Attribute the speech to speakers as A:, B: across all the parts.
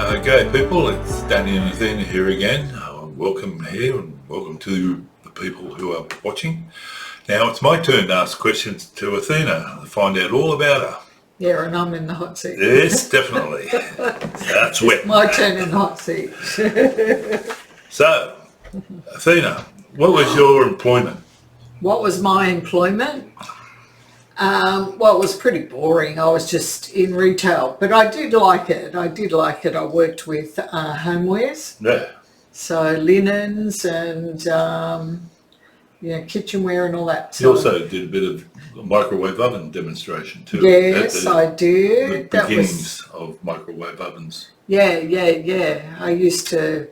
A: Okay, people, it's Danny and Athena here again. Welcome here and welcome to the people who are watching. Now it's my turn to ask questions to Athena to find out all about her.
B: Yeah, and I'm in the hot seat.
A: Yes, definitely. That's wet.
B: My turn in the hot seat.
A: So, Athena, what was your employment?
B: What was my employment? Well, it was pretty boring. I was just in retail, but I did like it. I worked with homewares,
A: Yeah.
B: so linens and kitchenware and all that.
A: You also did a bit of microwave oven demonstration too.
B: Yes, I did.
A: The beginnings of microwave ovens.
B: Yeah. I used to,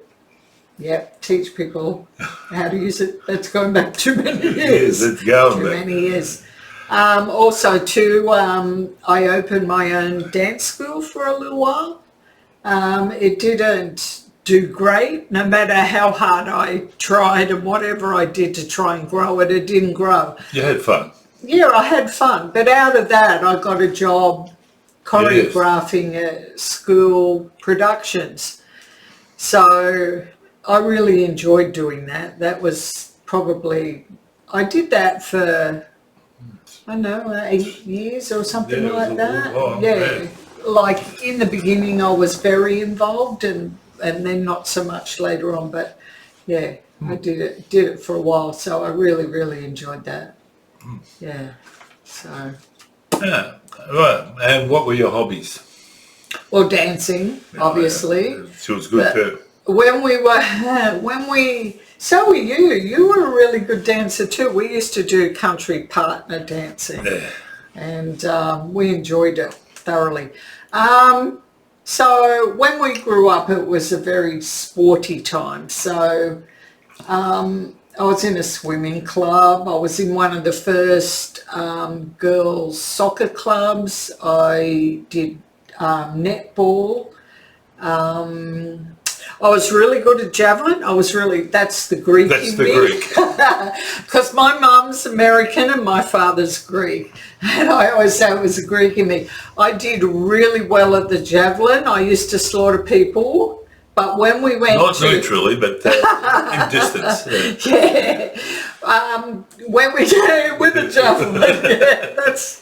B: teach people how to use it. That's going back too many years.
A: Yes, it's going
B: too
A: back.
B: many years. Also too, I opened my own dance school for a little while. It didn't do great, no matter how hard I tried and whatever I did to try and grow it, it didn't grow.
A: You had fun.
B: Yeah, I had fun, but out of that I got a job choreographing school productions. So I really enjoyed doing that. That was probably, I did that for, I don't know, 8 years or something like that.
A: Yeah.
B: Like in the beginning I was very involved and then not so much later on, but I did it for a while, so I really enjoyed that. Yeah, so.
A: Yeah, right. And what were your hobbies?
B: Well, dancing, obviously.
A: Yeah. She was good too.
B: So were you. You were a really good dancer too. We used to do country partner dancing.
A: Yeah.
B: And we enjoyed it thoroughly. So when we grew up, it was a very sporty time. So I was in a swimming club. I was in one of the first girls' soccer clubs. I did netball. I was really good at javelin. That's the Greek in me.
A: Greek.
B: Because my mum's American and my father's Greek. And I always say it was the Greek in me. I did really well at the javelin. I used to slaughter people. But when we went
A: Not literally, but in distance.
B: Yeah. When we with the javelin, that's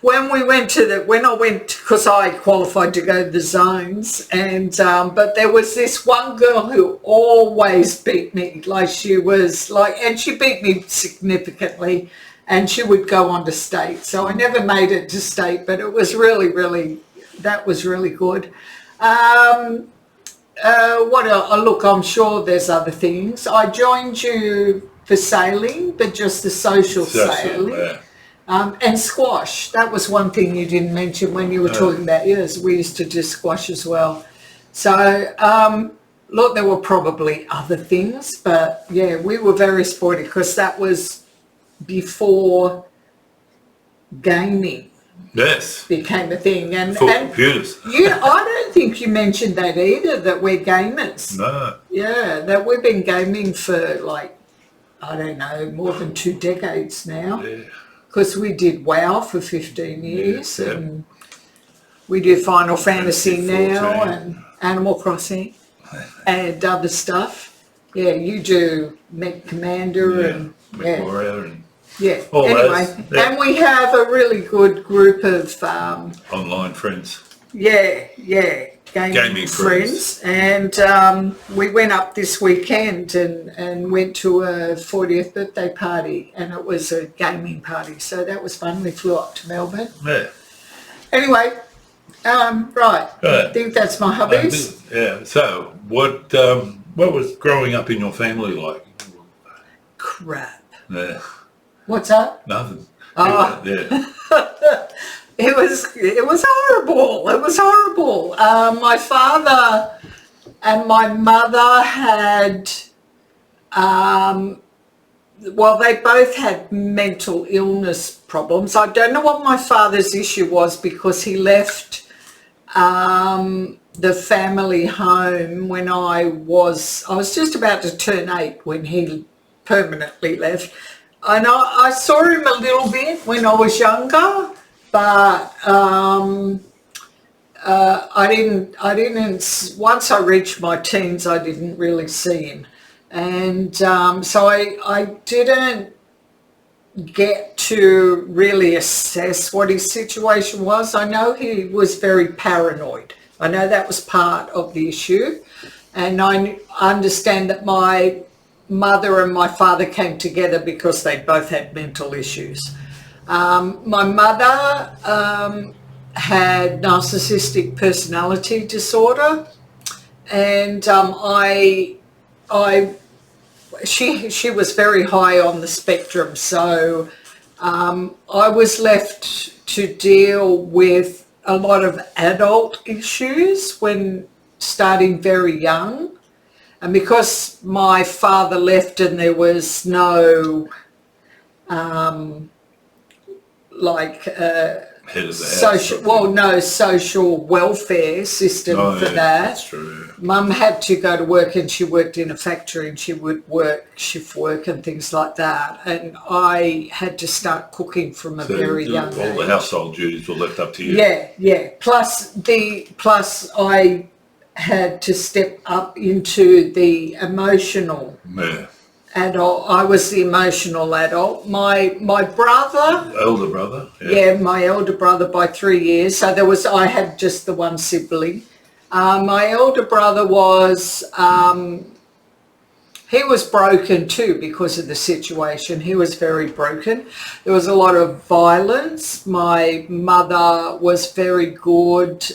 B: when we went because I qualified to go to the zones, and but there was this one girl who always beat me, and she beat me significantly, and she would go on to state. So I never made it to state, but it was that was really good. What else? Look, I'm sure there's other things. I joined you for sailing, but just the social sailing.
A: Yeah.
B: And squash. That was one thing you didn't mention when you were talking about yours. We used to do squash as well. So, look, there were probably other things, but yeah, we were very sporty because that was before gaming.
A: Yes.
B: Became a thing. And
A: computers.
B: I don't think you mentioned that either, that we're gamers.
A: No.
B: Yeah, that we've been gaming for I don't know, more than 2 decades now.
A: Yeah.
B: Because we did WoW for 15 years
A: Yeah.
B: and we do Final Fantasy now
A: 14.
B: and Animal Crossing and other stuff. Yeah, you do Mech Commander and
A: Warrior and
B: anyway, and we have a really good group of
A: online friends.
B: Gaming friends. And we went up this weekend and went to a 40th birthday party, and it was a gaming party, so that was fun. We flew up to Melbourne.
A: Yeah.
B: Anyway, right. I think that's my hobbies.
A: Yeah. So what was growing up in your family like?
B: Crap.
A: Yeah.
B: What's that?
A: Nothing.
B: Oh.
A: Yeah.
B: It was horrible. It was horrible. My father and my mother had, they both had mental illness problems. I don't know what my father's issue was because he left the family home when I was just about to turn 8 when he permanently left. And I saw him a little bit when I was younger, but once I reached my teens, I didn't really see him. And so I didn't get to really assess what his situation was. I know he was very paranoid. I know that was part of the issue. And I understand that my mother and my father came together because they both had mental issues. My mother had narcissistic personality disorder, and she was very high on the spectrum. So I was left to deal with a lot of adult issues when starting very young. And because my father left and there was no
A: Head of the
B: social,
A: house.
B: well, no social welfare system for that.
A: That's true.
B: Mum had to go to work, and she worked in a factory, and she would work shift work and things like that. And I had to start cooking from a very young age.
A: All the household duties were left up to you.
B: Yeah. Plus I had to step up into the emotional adult. I was the emotional adult. My brother,
A: Elder brother.
B: my elder brother by 3 years. So I had just the one sibling. My elder brother was, he was broken too because of the situation. He was very broken. There was a lot of violence. My mother was very good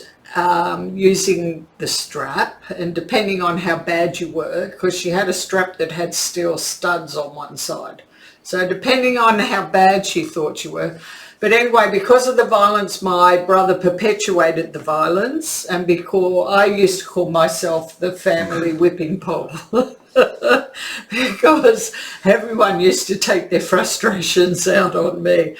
B: using the strap, and depending on how bad you were, because she had a strap that had steel studs on one side. So depending on how bad she thought you were. But anyway, because of the violence, my brother perpetuated the violence, and because I used to call myself the family whipping pole. Because everyone used to take their frustrations out on me.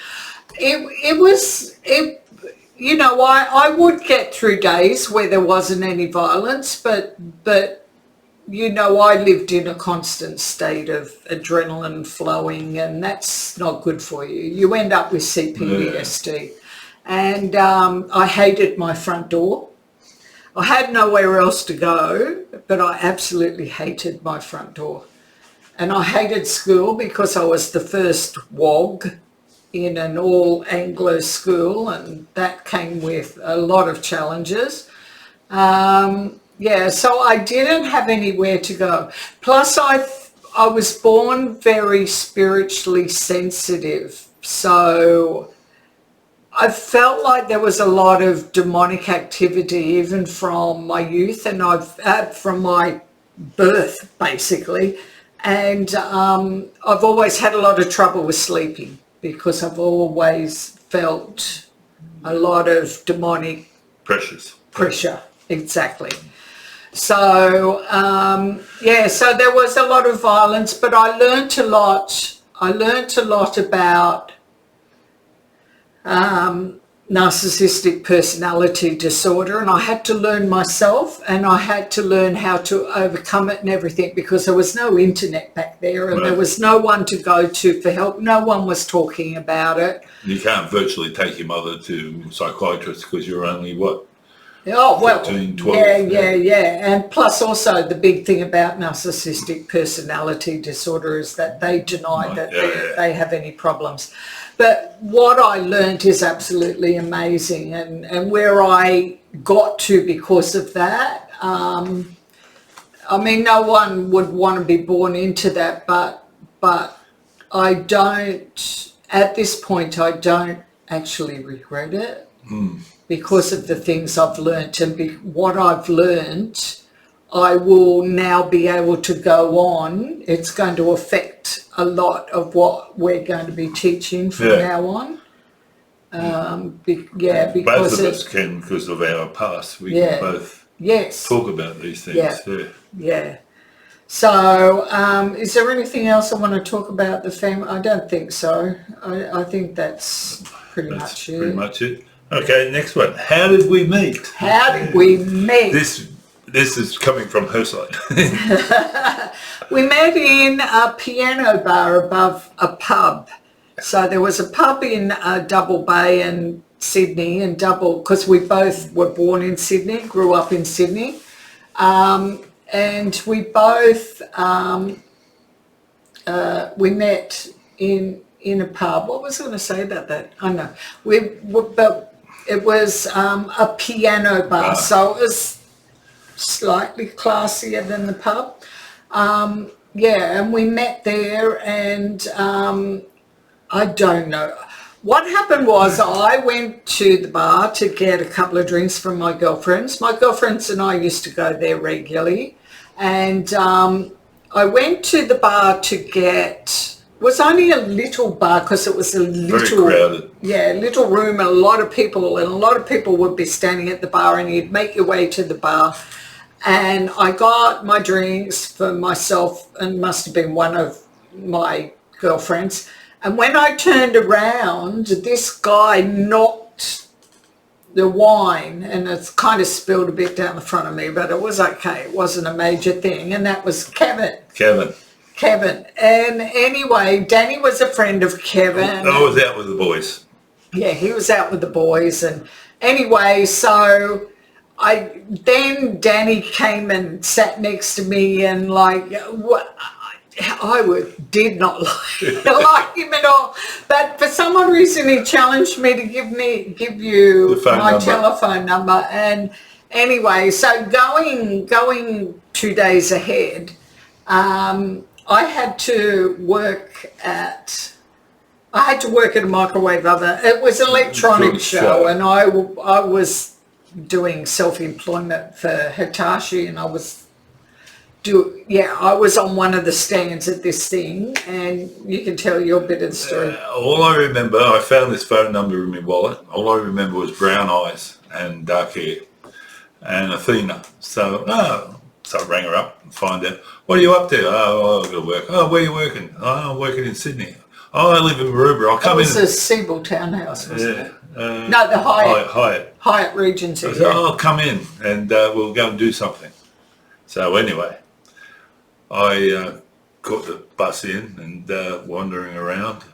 B: I would get through days where there wasn't any violence, but I lived in a constant state of adrenaline flowing, and that's not good for you. You end up with CPTSD. And I hated my front door. I had nowhere else to go, but I absolutely hated my front door. And I hated school because I was the first WOG in an all Anglo school, and that came with a lot of challenges. So I didn't have anywhere to go. Plus I was born very spiritually sensitive, so I felt like there was a lot of demonic activity even from my youth, and from my birth basically. And I've always had a lot of trouble with sleeping because I've always felt a lot of demonic pressure. Exactly. So so there was a lot of violence, but I learnt a lot. About narcissistic personality disorder, and I had to learn myself, and I had to learn how to overcome it and everything, because there was no internet back there, and there was no one to go to for help. No one was talking about it.
A: You can't virtually take your mother to psychiatrists because you're only
B: 13,
A: 12.
B: And plus also the big thing about narcissistic personality disorder is that they deny that they have any problems. But what I learned is absolutely amazing, and where I got to because of that, no one would want to be born into that, but I don't, at this point, I don't actually regret it because of the things I've learnt, and what I've learnt, I will now be able to go on. It's going to affect a lot of what we're going to be teaching from now on. Because
A: both of us can, because of our past, we can both talk about these things.
B: So is there anything else I want to talk about the family? I don't think so. I think that's pretty much it.
A: Okay, next one. How did we meet? This is coming from her side.
B: We met in a piano bar above a pub. So there was a pub in Double Bay, and Sydney and double, because we both were born in Sydney, grew up in Sydney. And we both, we met in a pub. What was I going to say about that? I know. But it was a piano bar, so it was slightly classier than the pub. Yeah, and we met there, and I don't know. What happened was I went to the bar to get a couple of drinks from my girlfriends. My girlfriends and I used to go there regularly. And I went to the bar to get, it was only a little bar because it was a little,
A: very crowded.
B: Yeah, little room and a lot of people would be standing at the bar, and you'd make your way to the bar. And I got my drinks for myself and must have been one of my girlfriends. And when I turned around, this guy knocked the wine, and it's kind of spilled a bit down the front of me, but it was okay. It wasn't a major thing. And that was Kevin. And anyway, Danny was a friend of Kevin.
A: I was out with the boys.
B: Yeah, he was out with the boys. And anyway, so then Danny came and sat next to me, and like, what? Did not like him at all, but for some odd reason he challenged me to give you my telephone number. And anyway, so going 2 days ahead, I had to work at a microwave oven. It was an electronic show, and I was doing self-employment for Hitachi, and I was on one of the stands at this thing, and you can tell your bit of the story.
A: All I remember, I found this phone number in my wallet. All I remember was brown eyes and dark hair and Athena. So I rang her up and find out, what are you up to? Oh, I've got to work. Oh, where are you working? Oh, I'm working in Sydney. Oh, I live in Maroubra. I'll come in. It was
B: a Siebel townhouse, wasn't it? No, the Hyatt Regency.
A: I said, I'll come in and we'll go and do something. So anyway, I caught the bus in and wandering around,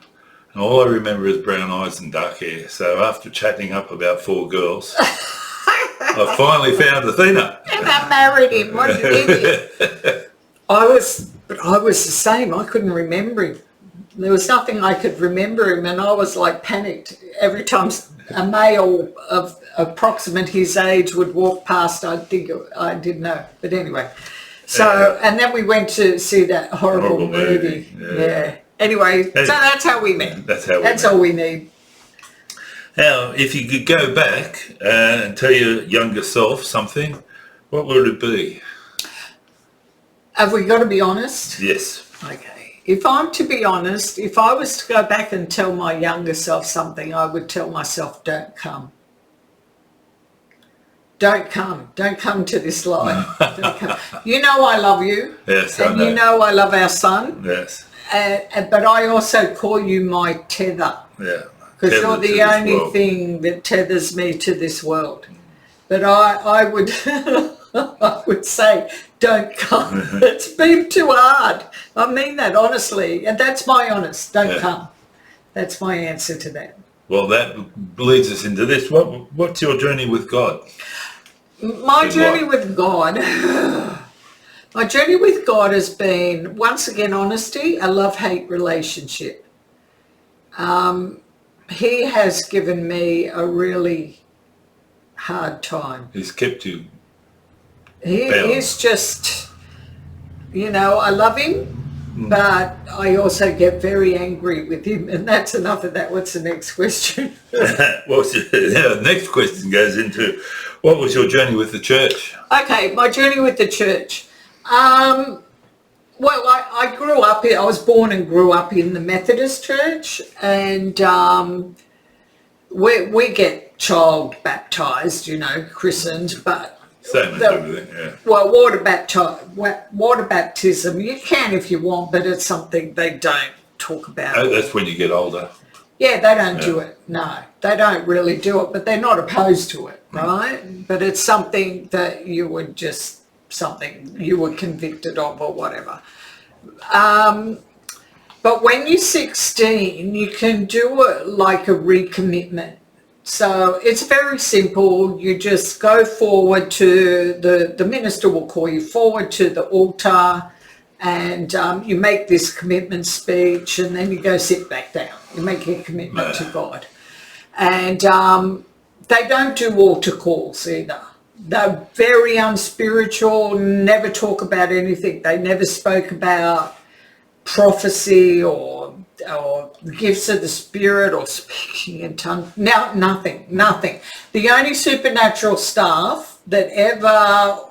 A: and all I remember is brown eyes and dark hair. So after chatting up about 4 girls, I finally found Athena.
B: And I married him. What an idiot. I was the same. I couldn't remember him. There was nothing I could remember him, and I was like panicked every time a male of approximate his age would walk past. I didn't know, but anyway. So, and then we went to see that horrible movie. Yeah. Anyway, so that's how we met. That's all we need.
A: Now, if you could go back and tell your younger self something, what would it be?
B: Have we got to be honest?
A: Yes.
B: Okay. If I'm to be honest, if I was to go back and tell my younger self something, I would tell myself, don't come. Don't come to this life. Don't come. You know I love you.
A: Yes,
B: and you know I love our son.
A: Yes.
B: But I also call you my tether.
A: Yeah.
B: Because you're the only thing that tethers me to this world. But I would I would say, don't come. It's been too hard. I mean that honestly. And that's my honest. Don't come. That's my answer to that.
A: Well, that leads us into this. What's your journey with God?
B: My journey with God has been, once again, honesty, a love-hate relationship. He has given me a really hard time.
A: He's kept you
B: He's just, I love him, but I also get very angry with him, and that's enough of that. What's the next question?
A: Well, the next question goes into, what was your journey with the church?
B: Okay, my journey with the church. Well, I grew up I was born and grew up in the Methodist church, and we get child baptised, christened, but
A: same as everything, yeah.
B: Well, water baptism, you can if you want, but it's something they don't talk about.
A: Oh, that's when you get older.
B: Yeah, they don't do it. No, they don't really do it, but they're not opposed to it, right? But it's something that you were convicted of or whatever. But when you're 16, you can do like a recommitment So it's very simple. You just go forward to the minister will call you forward to the altar, and you make this commitment speech, and then you go sit back down. You make your commitment to God. And they don't do altar calls either. They're very unspiritual, never talk about anything. They never spoke about prophecy or gifts of the Spirit or speaking in tongues. No, nothing. The only supernatural stuff that ever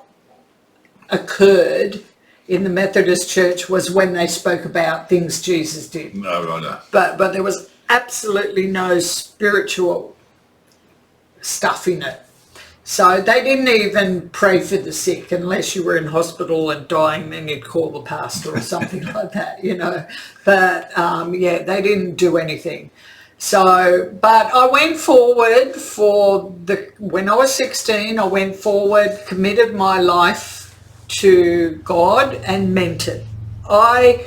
B: occurred in the Methodist Church was when they spoke about things Jesus did.
A: No, right, no.
B: But there was absolutely no spiritual stuff in it. So they didn't even pray for the sick unless you were in hospital and dying, then you'd call the pastor or something like that, you know. But yeah, they didn't do anything. So, but I went forward when I was 16, I went forward, committed my life to God and meant it. I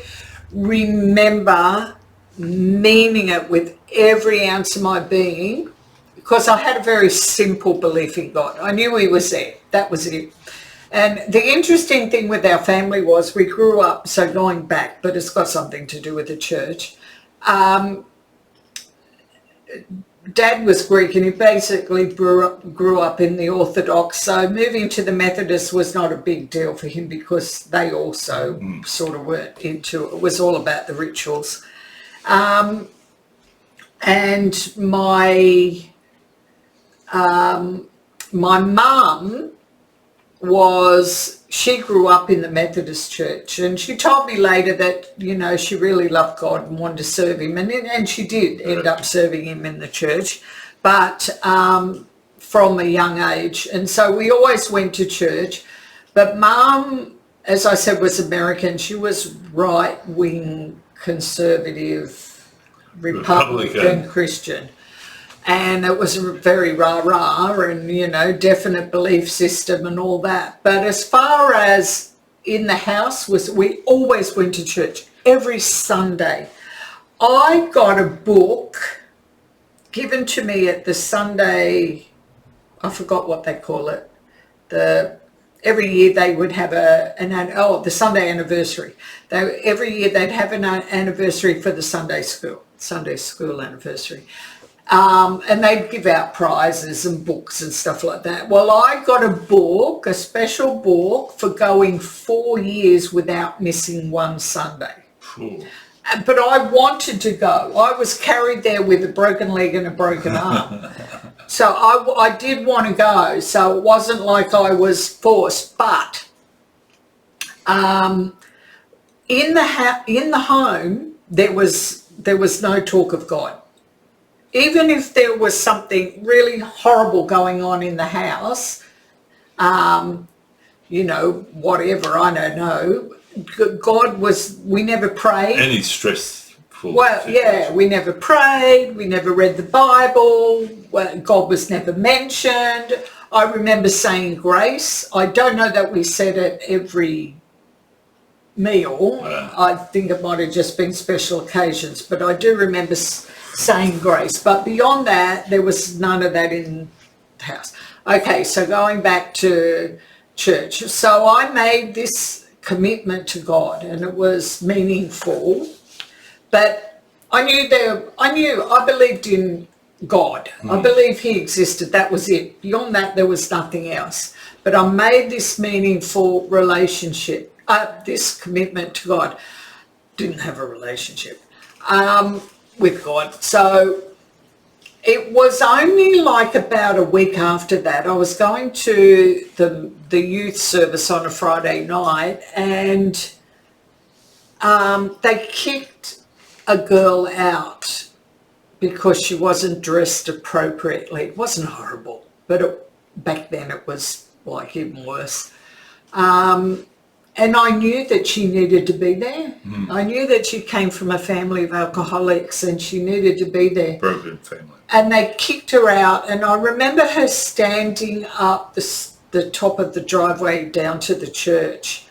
B: remember meaning it with every ounce of my being, because I had a very simple belief in God. I knew he was there. That was it. And the interesting thing with our family was we grew up, so going back, but it's got something to do with the church. Dad was Greek and he basically grew up in the Orthodox. So moving to the Methodist was not a big deal for him because they also sort of weren't into it. It was all about the rituals. And my mum she grew up in the Methodist church, and she told me later that, you know, she really loved God and wanted to serve him, and she did end up serving him in the church, but from a young age. And so we always went to church, but Mum, as I said, was American. She was right-wing, conservative, Republican Christian. And it was very rah-rah and, you know, definite belief system and all that. But as far as in the house, we always went to church every Sunday. I got a book given to me at the Sunday, I forgot what they call it. Every year they would have the Sunday anniversary. Every year they'd have an anniversary for the Sunday school anniversary. And they'd give out prizes and books and stuff like that. Well, I got a special book for going 4 years without missing one Sunday.
A: Cool.
B: But I wanted to go. I was carried there with a broken leg and a broken arm. So I did want to go. So it wasn't like I was forced. But in the home, there was no talk of God. Even if there was something really horrible going on in the house, you know, whatever, I don't know, we never prayed.
A: Any stressful?
B: Well, yeah, we never prayed, we never read the Bible, God was never mentioned. I remember saying grace. I don't know that we said it every meal. I think it might have just been special occasions, but I do remember saying grace. But beyond that, there was none of that in the house. Okay, so going back to church. So I made this commitment to God, and it was meaningful. But I believed in God. I believe he existed. That was it. Beyond that, there was nothing else. But I made this meaningful relationship, this commitment to God. Didn't have a relationship with God. So it was only like about a week after that, I was going to the youth service on a Friday night, and they kicked a girl out because she wasn't dressed appropriately. It wasn't horrible, but back then it was like even worse. And I knew that she needed to be there. I knew that she came from a family of alcoholics and she needed to be there.
A: Broken family.
B: And they kicked her out. And I remember her standing up the top of the driveway down to the church,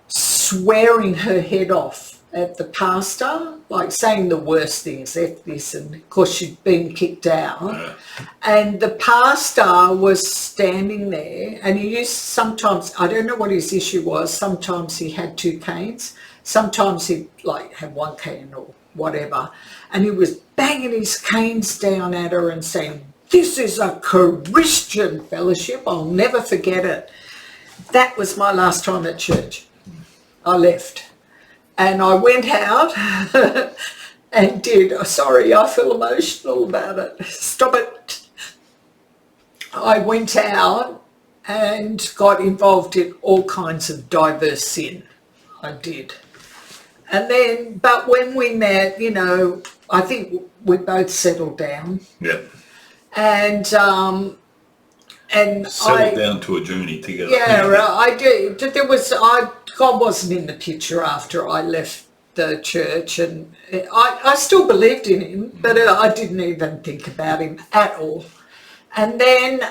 B: swearing her head off at the pastor, like saying the worst things, F this, and of course she'd been kicked out. And the pastor was standing there, and he used sometimes, I don't know what his issue was, sometimes he had 2 canes, sometimes he'd like have 1 cane or whatever, and he was banging his canes down at her and saying, "This is a Christian fellowship, I'll never forget it." That was my last time at church. I left. And I went out and sorry, I feel emotional about it. Stop it. I went out and got involved in all kinds of diverse sin. I did. And then, but when we met, you know, I think we both settled down.
A: Yeah.
B: And
A: Settled down to a journey together.
B: Yeah, I did. God wasn't in the picture after I left the church, and I still believed in him, but I didn't even think about him at all. And then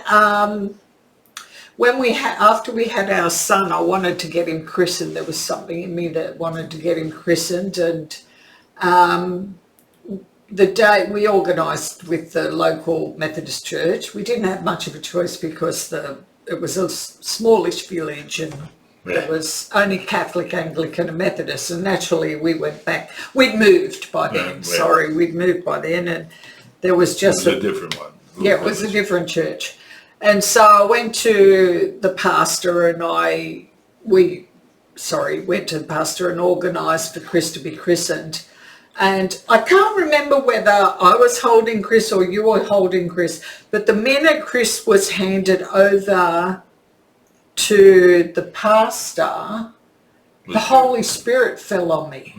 B: after we had our son, I wanted to get him christened. There was something in me that wanted to get him christened, and the day we organised with the local Methodist church, we didn't have much of a choice because it was a smallish village, and there was only Catholic, Anglican and Methodist, and naturally we went back. We'd moved by then, we'd moved by then, and there was just
A: a different one.
B: Yeah, it was a different church. And so I went to the pastor and went to the pastor and organised for Chris to be christened. And I can't remember whether I was holding Chris or you were holding Chris, but the minute Chris was handed over to the pastor, the Holy Spirit fell on me.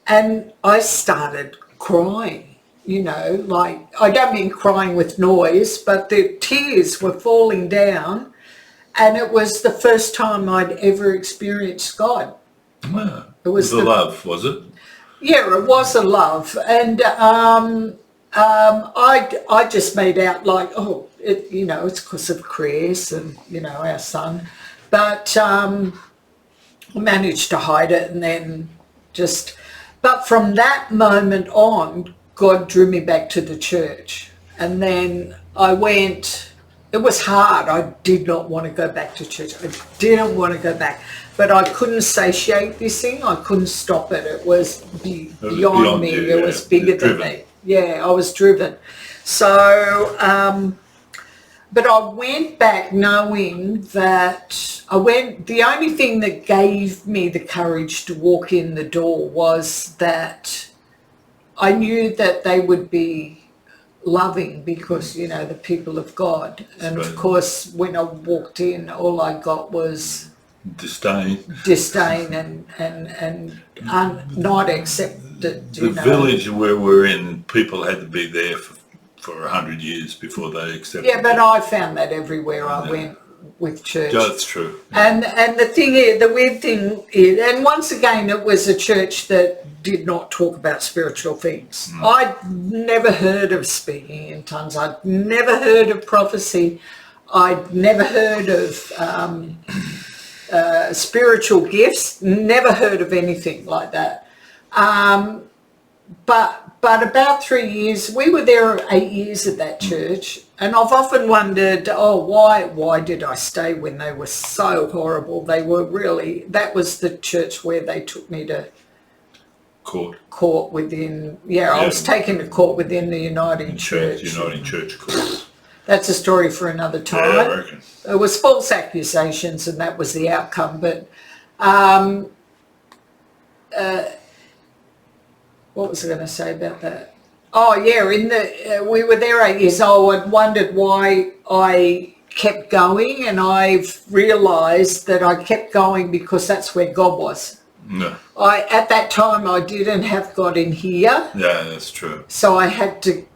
B: And I started crying, you know, like, I don't mean crying with noise, but the tears were falling down. And it was the first time I'd ever experienced God.
A: Wow. It was the love, was it?
B: Yeah, it was a love. And I just made out like, it's because of Chris and, you know, our son. But I managed to hide it, and then but from that moment on, God drew me back to the church. And then I went, it was hard. I did not want to go back to church. I didn't want to go back. But I couldn't satiate this thing. I couldn't stop it. It was beyond me. It was bigger than me. Yeah, I was driven. So, but I went back knowing that the only thing that gave me the courage to walk in the door was that I knew that they would be loving because, you know, the people of God. And of course, when I walked in, all I got was disdain and not accepted.
A: The village where we're in, people had to be there for 100 years before they accepted.
B: Yeah, but I found that everywhere I went with church.
A: That's true.
B: And the weird thing is, and once again, it was a church that did not talk about spiritual things. I'd never heard of speaking in tongues. I'd never heard of prophecy. I'd never heard of spiritual gifts, never heard of anything like that. But about 3 years, we were there 8 years at that church, and I've often wondered, why did I stay when they were so horrible? They were really, that was the church where they took me to court within, I was taken to court within the Uniting Church.
A: Uniting Church court.
B: That's a story for another time.
A: Yeah, I reckon.
B: It was false accusations, and that was the outcome. But what was I going to say about that? Oh yeah, we were there 8 years old. I wondered why I kept going, and I've realised that I kept going because that's where God was.
A: No.
B: At that time I didn't have God in here.
A: Yeah, that's true.
B: So I had to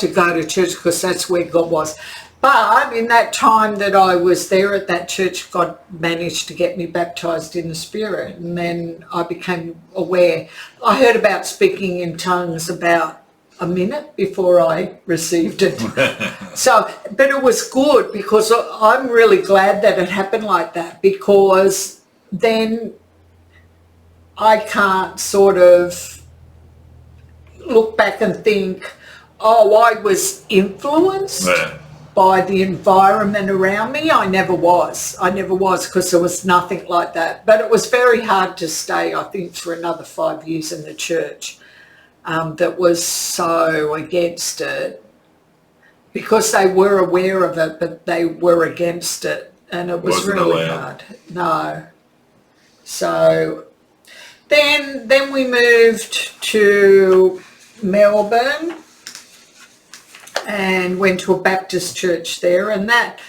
B: go to church because that's where God was. But in that time that I was there at that church, God managed to get me baptised in the Spirit. And then I became aware. I heard about speaking in tongues about a minute before I received it. But it was good because I'm really glad that it happened like that, because then I can't sort of look back and think, oh, I was influenced by the environment around me. I never was because there was nothing like that. But it was very hard to stay, I think, for another 5 years in the church that was so against it, because they were aware of it, but they were against it, and it was really hard. No. So then we moved to Melbourne and went to a Baptist church there, and that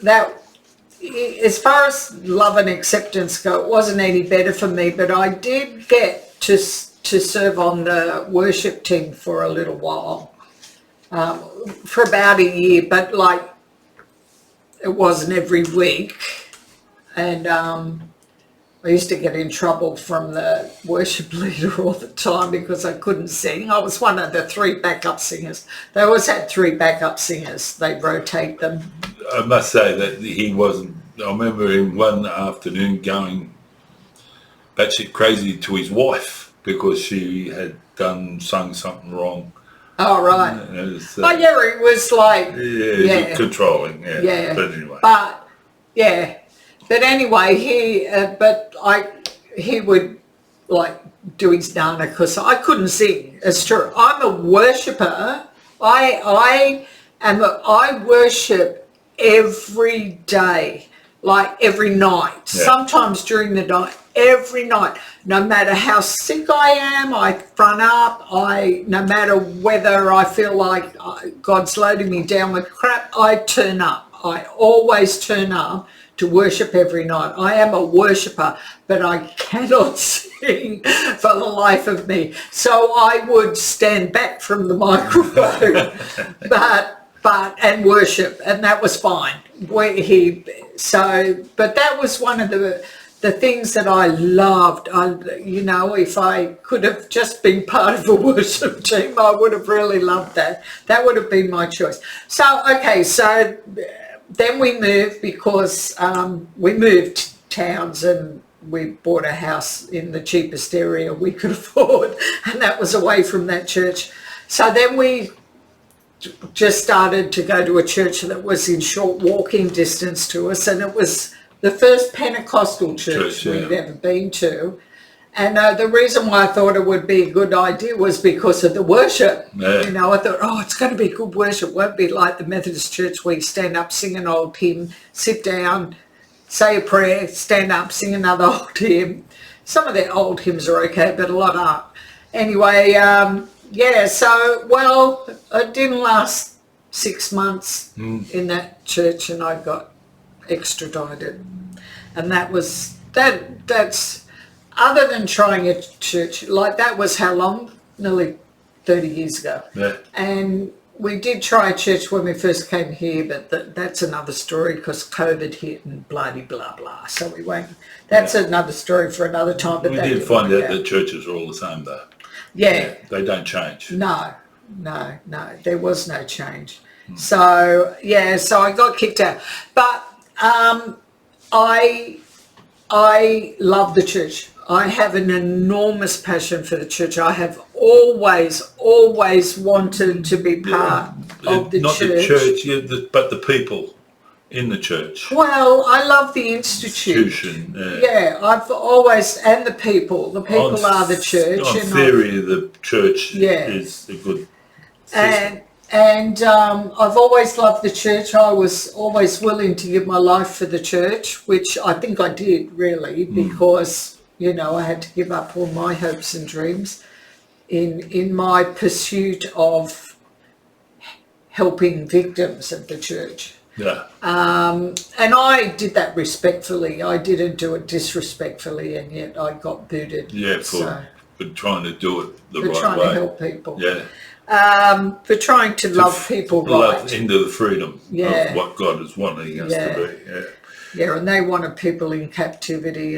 B: as far as love and acceptance go, it wasn't any better for me, but I did get to serve on the worship team for a little while, for about a year, but like it wasn't every week, and I used to get in trouble from the worship leader all the time because I couldn't sing. I was one of the 3 backup singers. They always had 3 backup singers. They rotate them.
A: I must say that he wasn't. I remember him one afternoon going batshit crazy to his wife because she had sung something wrong.
B: Oh, right.
A: It was,
B: oh, yeah, it was like...
A: Yeah, controlling, yeah. But anyway.
B: But anyway, he would like do his nana because I couldn't sing. It's true. I'm a worshipper. I worship every day, like every night. Yeah. Sometimes during the night, every night. No matter how sick I am, I front up. No matter whether I feel like God's loading me down with crap, I turn up. I always turn up to worship every night. I am a worshipper, but I cannot sing for the life of me. So I would stand back from the microphone, and worship, and that was fine. But that was one of the things that I loved. If I could have just been part of a worship team, I would have really loved that. That would have been my choice. So then we moved because we moved towns and we bought a house in the cheapest area we could afford, and that was away from that church. So then we just started to go to a church that was in short walking distance to us, and it was the first Pentecostal church we'd ever been to. And the reason why I thought it would be a good idea was because of the worship. Yeah. I thought, it's going to be good worship. It won't be like the Methodist church where you stand up, sing an old hymn, sit down, say a prayer, stand up, sing another old hymn. Some of the old hymns are okay, but a lot aren't. Anyway, it didn't last 6 months in that church, and I got extradited. And that's... Other than trying a church, like that was how long? Nearly 30 years ago. Yeah. And we did try a church when we first came here, but that's another story because COVID hit and bloody blah, blah. So we won't. That's another story for another time. But
A: we did find out that churches are all the same though.
B: Yeah.
A: They don't change.
B: No. There was no change. So, so I got kicked out. But I love the church. I have an enormous passion for the church. I have always wanted to be part of the church. Not the
A: church, but the people in the church.
B: Well, I love the institution. I've always, and the people. The people are the church.
A: On theory, the church is a good system.
B: And I've always loved the church. I was always willing to give my life for the church, which I think I did really, because, I had to give up all my hopes and dreams in my pursuit of helping victims of the church.
A: Yeah.
B: And I did that respectfully. I didn't do it disrespectfully, and yet I got booted.
A: Yeah, for trying to do it the right way.
B: For trying to help people.
A: Yeah.
B: For trying to love people right.
A: Into the freedom of what God is wanting us to be. Yeah.
B: Yeah, and they wanted people in captivity,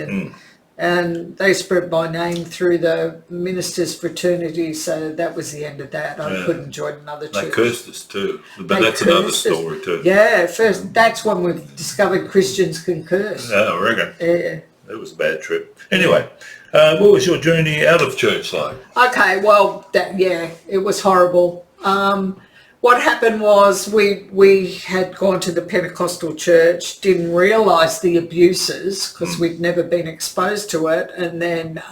B: and they spread my name through the ministers' fraternity, so that was the end of that. I couldn't join another church.
A: They cursed us too, but that's another story too.
B: Yeah, that's when we've discovered Christians can curse.
A: Yeah, I reckon.
B: Yeah.
A: It was a bad trip. Anyway, What was your journey out of church like?
B: Okay, well, it was horrible. What happened was we had gone to the Pentecostal church, didn't realise the abuses because we'd never been exposed to it, and then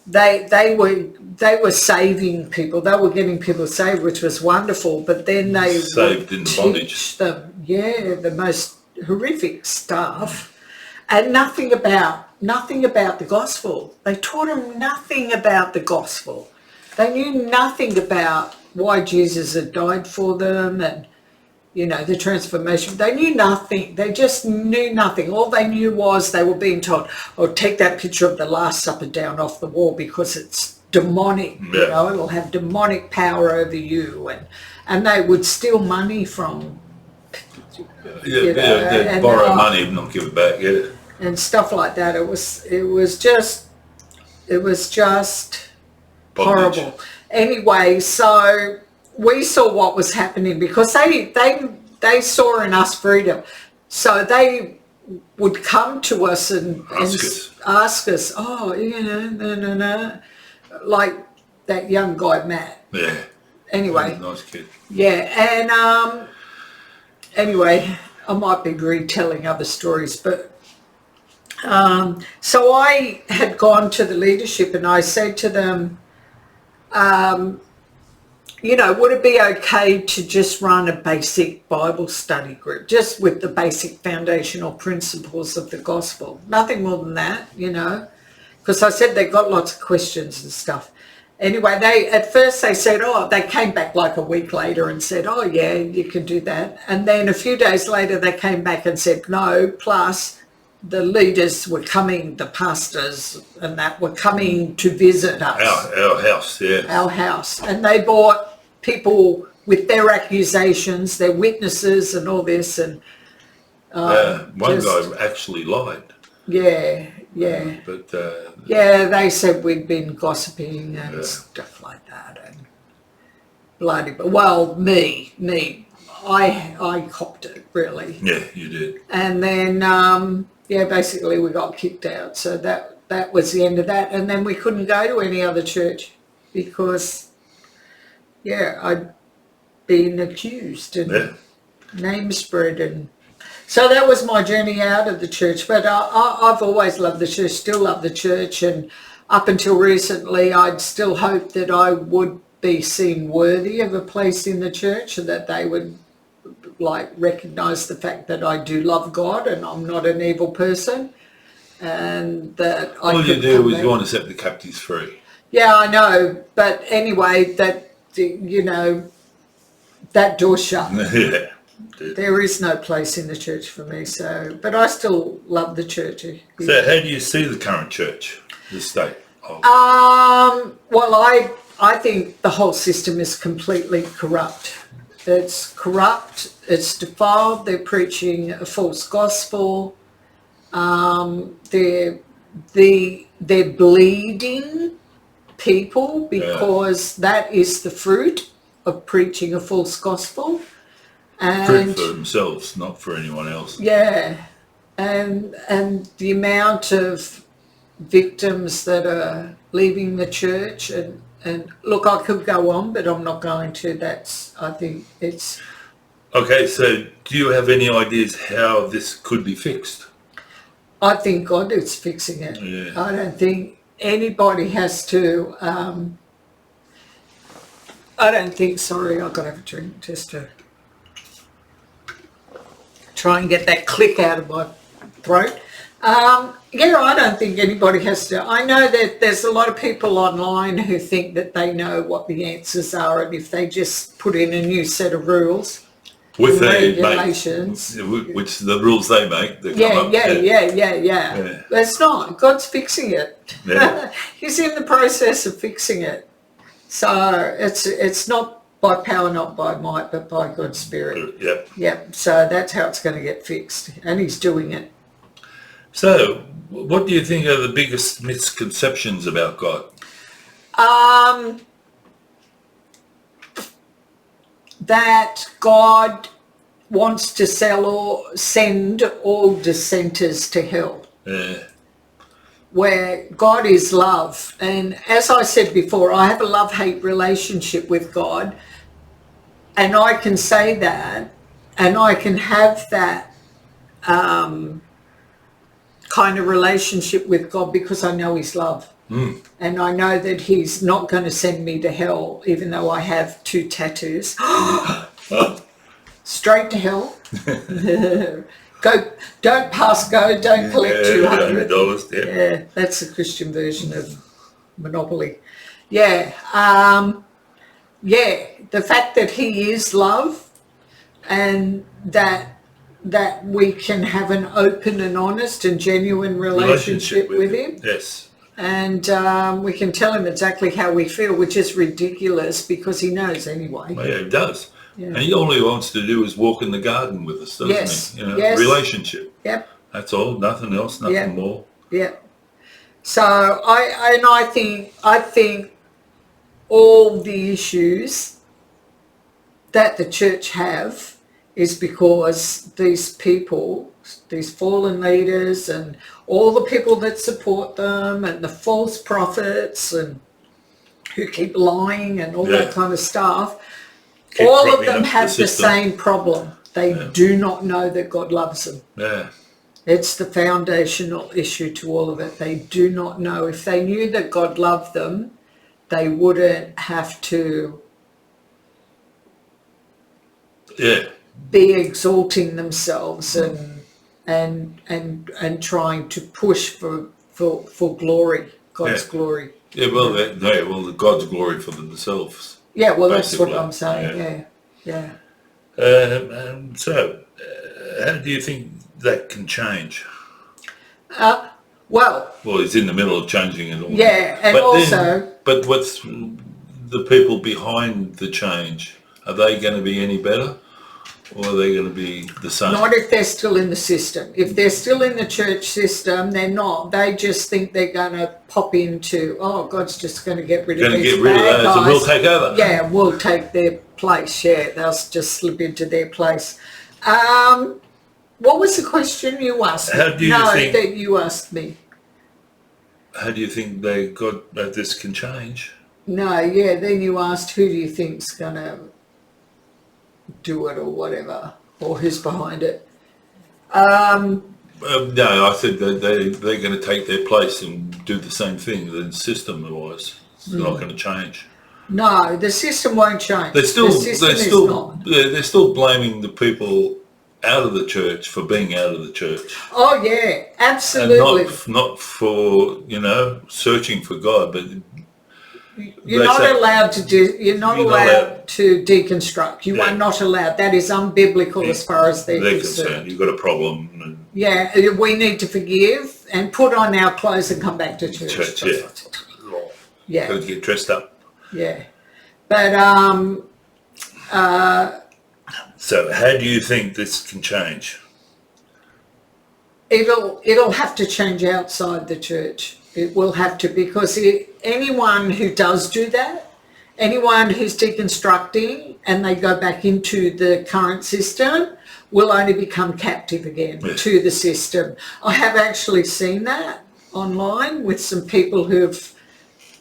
B: they were saving people. They were getting people saved, which was wonderful. But then they
A: Saved in bondage.
B: teach them, the most horrific stuff, and nothing about the gospel. They taught them nothing about the gospel. They knew nothing about why Jesus had died for them and, the transformation. They knew nothing. They just knew nothing. All they knew was they were being told, oh, take that picture of the Last Supper down off the wall because it's demonic, it'll have demonic power over you. And they would steal money from,
A: They'd borrow money and not give it back,
B: and stuff like that. It was just
A: Bondage.
B: horrible. Anyway, so we saw what was happening because they saw in us freedom. So they would come to us and ask us, oh, no, like that young guy, Matt.
A: Yeah.
B: Anyway.
A: Nice kid.
B: Yeah, and anyway, I might be retelling other stories, but so I had gone to the leadership and I said to them, would it be okay to just run a basic Bible study group, just with the basic foundational principles of the gospel? Nothing more than that, because I said they got lots of questions and stuff. Anyway, at first they said, they came back like a week later and said, oh yeah, you can do that. And then a few days later they came back and said no, plus the leaders were coming, the pastors and that were coming to visit us.
A: Our house, yeah.
B: Our house. And they brought people with their accusations, their witnesses and all this. And
A: one guy actually lied.
B: Yeah.
A: But
B: they said we'd been gossiping and stuff like that. And bloody, well, me, I copped it, really.
A: Yeah, you did.
B: And then, basically we got kicked out. So that was the end of that. And then we couldn't go to any other church because, I'd been accused and name spread. And so that was my journey out of the church. But I've always loved the church, still love the church. And up until recently, I'd still hoped that I would be seen worthy of a place in the church and that they would recognise the fact that I do love God and I'm not an evil person, and that
A: all you do is you want to set the captives free.
B: Yeah, I know, but anyway, that that door's shut.
A: Yeah.
B: There is no place in the church for me. So, but I still love the church.
A: So, how do you see the current church, the state?
B: Well, I think the whole system is completely corrupt. It's corrupt, it's defiled, they're preaching a false gospel, they're bleeding people because that is the fruit of preaching a false gospel. And
A: fruit for themselves, not for anyone else.
B: Yeah, and the amount of victims that are leaving the church and look, I could go on, but I'm not going to. I think it's...
A: Okay, so do you have any ideas how this could be fixed?
B: I think God is fixing it.
A: Yeah.
B: I don't think anybody has to... sorry, I've got to have a drink just to try and get that click out of my throat. I don't think anybody has to. I know that there's a lot of people online who think that they know what the answers are, and if they just put in a new set of rules,
A: with
B: regulations,
A: which the rules they make,
B: yeah. That's not. God's fixing it.
A: Yeah.
B: He's in the process of fixing it. So it's not by power, not by might, but by God's Spirit. Yep. So that's how it's going to get fixed, and He's doing it.
A: So, what do you think are the biggest misconceptions about God?
B: That God wants to send all dissenters to hell.
A: Yeah.
B: where God is love. And as I said before, I have a love-hate relationship with God, and I can say that, and I can have that kind of relationship with God because I know His love. And I know that He's not going to send me to hell, even though I have 2 tattoos. Straight to hell. Go, don't pass go, don't collect $200. Yeah, that's the Christian version of Monopoly. Yeah, the fact that He is love, and that we can have an open and honest and genuine relationship with Him.
A: Yes.
B: And we can tell Him exactly how we feel, which is ridiculous because He knows anyway.
A: Well, yeah, He does.
B: Yeah.
A: And all He wants to do is walk in the garden with us, doesn't He? Relationship.
B: Yep.
A: That's all. Nothing else. Nothing more.
B: Yeah. So I think all the issues that the church have is because these people, these fallen leaders, and all the people that support them, and the false prophets, and who keep lying and all that kind of stuff. All of them have the same problem. They do not know that God loves them.
A: Yeah.
B: It's the foundational issue to all of it. They do not know. If they knew that God loved them, they wouldn't have to be exalting themselves and trying to push for glory, God's glory.
A: Yeah, well, God's glory for themselves.
B: Yeah, well, that's what I'm saying. Yeah.
A: So, how do you think that can change?
B: Well,
A: he's in the middle of changing it all.
B: Yeah, and
A: but what's the people behind the change? Are they going to be any better, or are they going to be the same?
B: Not if they're still in the system. If they're still in the church system, they're not. They just think they're going to pop into, God's just going to get rid of these bad guys.
A: And we'll take over.
B: Yeah, we'll take their place. Yeah, they'll just slip into their place. What was the question you asked me? That you asked me.
A: How do you think this can change?
B: Then you asked who do you think's going to do it or whatever, or who's behind it.
A: No, I said that they're going to take their place and do the same thing. The system-wise, it's not going to change.
B: No, the system won't change.
A: They're still blaming the people out of the church for being out of the church.
B: Oh yeah, absolutely.
A: And not for searching for God, but
B: you're not allowed to do. You're not allowed to deconstruct. You are not allowed. That is unbiblical as far as they're concerned.
A: You've got a problem.
B: We need to forgive and put on our clothes and come back to church. Yeah.
A: Got to get dressed up.
B: Yeah, but
A: So how do you think this can change?
B: It'll have to change outside the church. It will have to, because anyone who does do that, anyone who's deconstructing and they go back into the current system will only become captive again to the system. I have actually seen that online with some people they've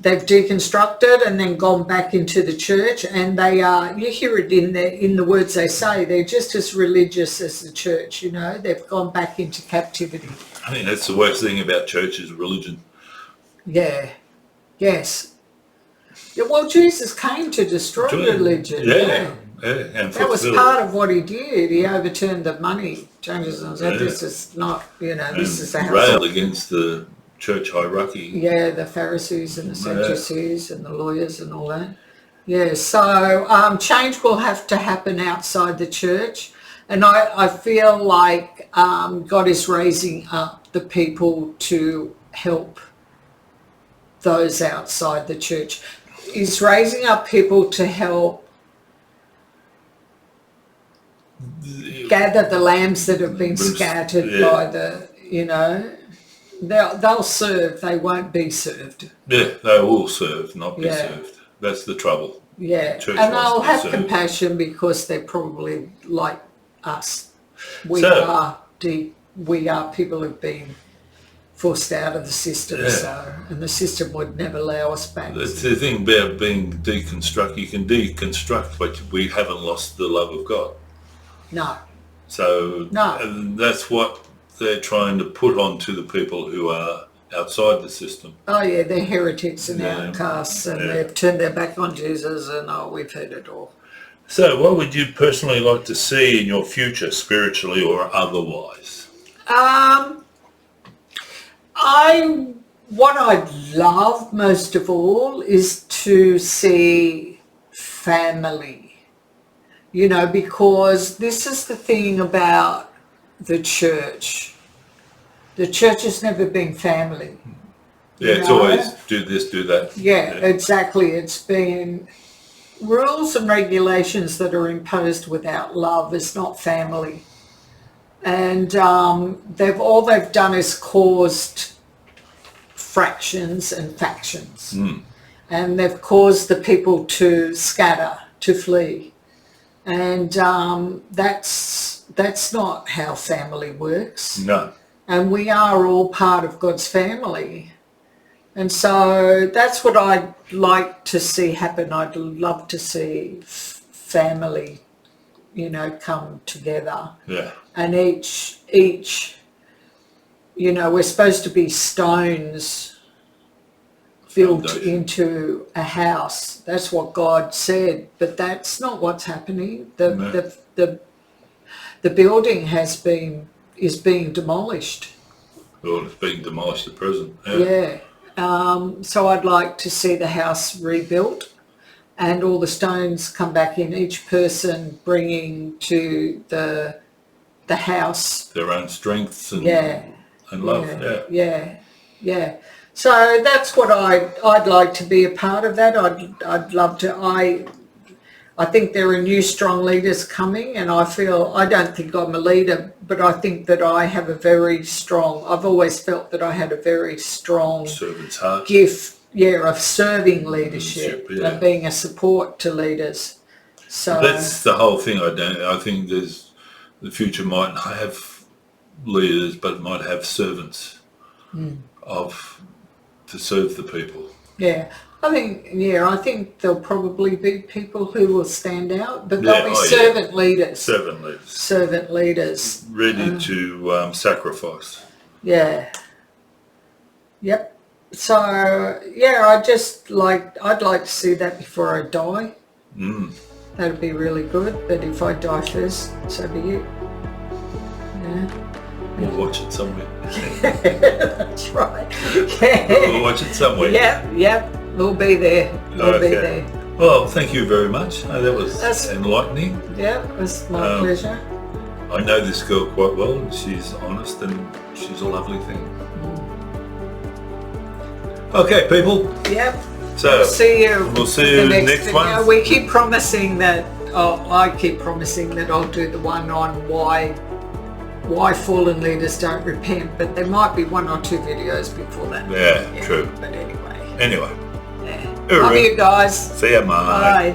B: deconstructed and then gone back into the church, and they are, you hear it in the words they say, they're just as religious as the church, they've gone back into captivity.
A: I think that's the worst thing about church is religion.
B: Yeah. Yes. Yeah, well, Jesus came to destroy religion.
A: Yeah. And
B: that was part of what he did. He overturned the money changes and said, this is not, this is the house.
A: Railed against the church hierarchy.
B: Yeah, the Pharisees and the Sadducees and the lawyers and all that. Yeah, so change will have to happen outside the church. And I feel like God is raising up the people to help those outside the church. He's raising up people to help gather the lambs that have been scattered by the, they'll serve, they won't be served.
A: Yeah, they will serve, not be served. That's the trouble.
B: Yeah, and they'll have compassion because they're probably like us. We are people who've been forced out of the system. So, and the system would never allow us back.
A: That's the thing about being deconstruct. You can deconstruct, but we haven't lost the love of God.
B: No.
A: So
B: No.
A: and that's what they're trying to put onto the people who are outside the system.
B: Oh yeah, they're heretics and outcasts, and
A: Yeah.
B: they've turned their back on Jesus, and we've heard it all.
A: So what would you personally like to see in your future, spiritually or otherwise?
B: What I'd love most of all is to see family, because this is the thing about the church. The church has never been family.
A: Yeah, it's always do this, do that.
B: Yeah, exactly. It's been rules and regulations that are imposed without love is not family. And they've done is caused fractions and factions. And they've caused the people to scatter, to flee. And that's not how family works.
A: No.
B: And we are all part of God's family. And so that's what I'd like to see happen. I'd love to see family, come together.
A: Yeah.
B: And each, we're supposed to be stones built
A: Foundation.
B: into a house. That's what God said, but that's not what's happening. The building is being demolished.
A: Well, it's being demolished at present.
B: Yeah. So I'd like to see the house rebuilt and all the stones come back in, each person bringing to the house
A: Their own strengths and love.
B: Yeah. So that's what I'd like to be a part of that. I'd love to. I think there are new strong leaders coming, and I don't think I'm a leader, but I think that I have I've always felt that I had a very strong
A: Servant's heart.
B: gift, of serving leadership and being a support to leaders. So
A: That's the whole thing. I think the future might have leaders, but it might have servants to serve the people.
B: yeah. I think there'll probably be people who will stand out, but they'll be servant leaders. Servant leaders.
A: Ready to sacrifice.
B: Yeah. Yep. So I'd like to see that before I die. That'd be really good. But if I die first, so be it. Yeah.
A: We'll watch it somewhere.
B: That's right.
A: We'll watch it somewhere.
B: Yep. We'll be there. We'll be there.
A: Well, thank you very much. That was enlightening.
B: Yeah, it was my pleasure.
A: I know this girl quite well, and she's honest, and she's a lovely thing. Okay, people.
B: Yep.
A: So
B: we'll see you.
A: We'll see you next
B: video.
A: one.
B: We keep promising that. I keep promising that I'll do the one on why fallen leaders don't repent, but there might be one or two videos before that.
A: Yeah, true.
B: But anyway.
A: Anyway.
B: Yeah. Love you guys.
A: See ya, mate.
B: Bye.